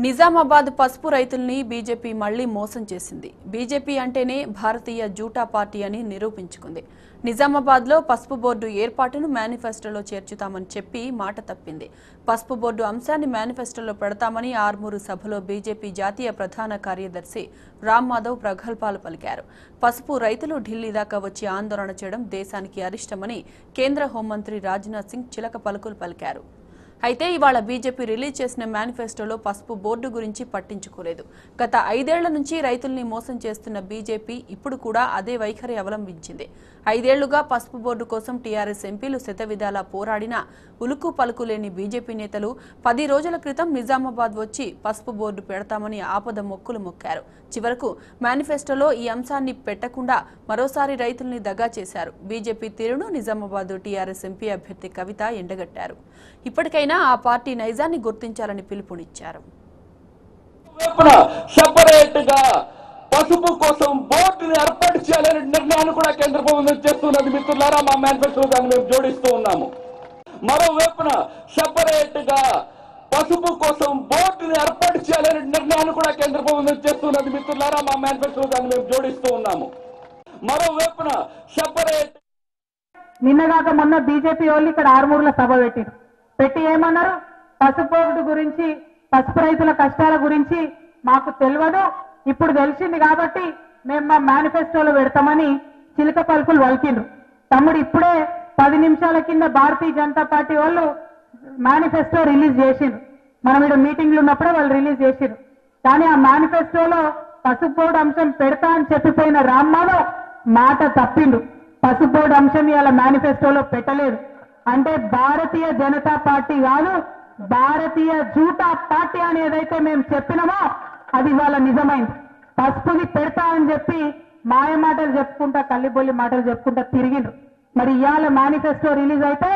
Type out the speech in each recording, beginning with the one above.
నిజామాబాద్ పసుపు రైతుల్ని బీజేపీ మళ్లీ మోసం చేసింది. బీజేపీ అంటేనే భారతీయ జూటా పార్టీ అని నిరూపించుకుంది. నిజామాబాద్లో పసుపు బోర్డు ఏర్పాటును మేనిఫెస్టోలో చేర్చుతామని చెప్పి మాట తప్పింది. పసుపు బోర్డు అంశాన్ని మేనిఫెస్టోలో పెడతామని ఆర్మూరు సభలో బీజేపీ జాతీయ ప్రధాన కార్యదర్శి రామ్ మాధవ్ ప్రగల్భాలు పలికారు. పసుపు రైతులు ఢిల్లీ దాకా వచ్చి ఆందోళన చేయడం దేశానికి అరిష్టమని కేంద్ర హోంమంత్రి రాజ్నాథ్ సింగ్ చిలక పలుకులు పలికారు. అయితే ఇవాళ బీజేపీ రిలీజ్ చేసిన మేనిఫెస్టోలో పసుపు బోర్డు గురించి పట్టించుకోలేదు. గత 5 ఏళ్ల నుంచి రైతుల్ని మోసం చేస్తున్న బీజేపీ ఇప్పుడు కూడా అదే వైఖరి అవలంబించింది. 5 ఏళ్లుగా పసుపు బోర్డు కోసం టీఆర్ఎస్ ఎంపీలు శతవిధాలా పోరాడినా ఉలుకు పలుకు లేని బీజేపీ నేతలు 10 రోజుల క్రితం నిజామాబాద్ వచ్చి పసుపు బోర్డు పెడతామని ఆపద మొక్కులు మొక్కారు. చివరకు మేనిఫెస్టోలో ఈ అంశాన్ని పెట్టకుండా మరోసారి రైతుల్ని దగా చేశారు. బీజేపీ తీరును నిజామాబాద్ టీఆర్ఎస్ ఎంపీ అభ్యర్థి కవిత ఎండగట్టారు. ఇప్పటికైనా ఆ పార్టీ నైజాన్ని గుర్తించాలని పిలుపునిచ్చారు. పసుపు కోసం బోర్డుని ఏర్పాటు చేయాలనే నిర్ణయాన్ని కూడా కేంద్ర ప్రభుత్వం చేస్తున్నది. మిత్రులారా, మా మేనిఫెస్టో దాన్ని మేము జోడిస్తూ ఉన్నాము. మరోవైపున సెపరేట్ గా పసుపు కోసం బోర్డుని ఏర్పాటు చేయాలనే నిర్ణయాన్ని కూడా కేంద్ర ప్రభుత్వం చేస్తున్నది. మిత్రులారా, మా మేనిఫెస్టో దాన్ని మేము జోడిస్తూ ఉన్నాము. మరోవైపున సెపరేట్ నిన్నగాక మొన్న బీజేపీ వాళ్ళు ఇక్కడ ఆర్మూర్ల సభ పెట్టి ఏమన్నారు? పసుపు బోర్డు గురించి, పసుపు రైతుల కష్టాల గురించి మాకు తెలియదు, ఇప్పుడు తెలిసింది కాబట్టి మేము మా మేనిఫెస్టోలో పెడతామని చిలక పలుకులు వలికిండ్రు. తమ్ముడు ఇప్పుడే 10 నిమిషాల కింద భారతీయ జనతా పార్టీ వాళ్ళు మేనిఫెస్టో రిలీజ్ చేసిండ్రు. మనం ఇక్కడ మీటింగ్లు ఉన్నప్పుడే వాళ్ళు రిలీజ్ చేసిండ్రు. కానీ ఆ మేనిఫెస్టోలో పసుపు బోర్డు అంశం పెడతా అని చెప్పిపోయిన రామ్ మాధవ్ మాట తప్పిండు. పసుపు బోర్డు అంశం ఇవాళ మేనిఫెస్టోలో పెట్టలేదు. అంటే భారతీయ జనతా పార్టీ కాదు, భారతీయ జూటా పార్టీ అని ఏదైతే మేము చెప్పినామో అది ఇవాళ నిజమైంది. పసుపుని పెడతా అని చెప్పి మాయ మాటలు చెప్పుకుంటా, కల్లిబొల్లి మాటలు చెప్పుకుంటా తిరిగిండ్రు. మరి ఇవాళ మేనిఫెస్టో రిలీజ్ అయితే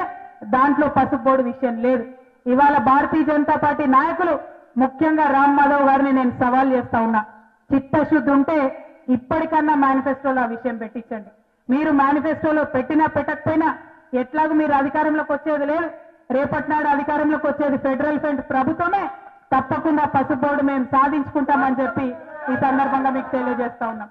దాంట్లో పసుపు బోర్డు విషయం లేదు. ఇవాళ భారతీయ జనతా పార్టీ నాయకులు, ముఖ్యంగా రామ్ మాధవ్ గారిని నేను సవాల్ చేస్తా ఉన్నా, చిత్తశుద్ధి ఉంటే ఇప్పటికన్నా మేనిఫెస్టోలో ఆ విషయం పెట్టించండి. మీరు మేనిఫెస్టోలో పెట్టినా పెట్టకపోయినా ఎట్లాగూ మీరు అధికారంలోకి వచ్చేది లేదు. రేపటి నాడు అధికారంలోకి వచ్చేది ఫెడరల్ ఫ్రంట్ ప్రభుత్వమే. తప్పకుండా పసుపు బోర్డు మేము సాధించుకుంటామని చెప్పి ఈ సందర్భంగా మీకు తెలియజేస్తా ఉన్నాం.